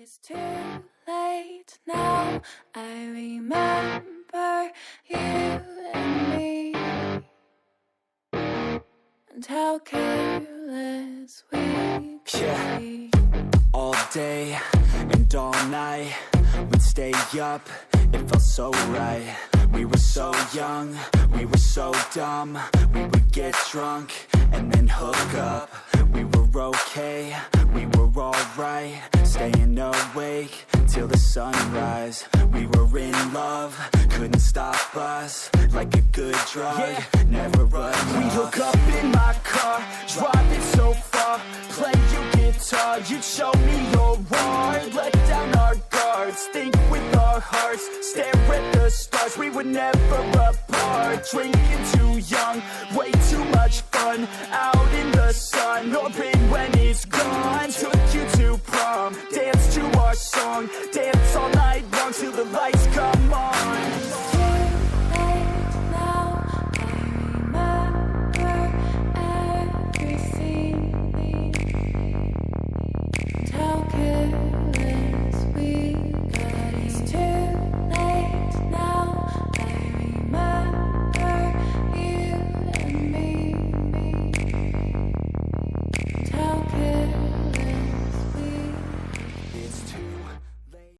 It's too late now. I remember you and me, and how careless we could be. All day and all night, we'd stay up, it felt so right. We were so young, we were so dumb. We would get drunk and then hook up. We were okay, we were alright, staying awake till the sunrise. We were in love, couldn't stop us, like a good drug, never enough. We hook up in my car, driving so far, play your guitar, you'd show me your heart, let down our guards, think with our hearts, stare at the stars. We were never apart, drinking too young, way too much fun, out in the sun, hoping when it's gone. Took you to prom,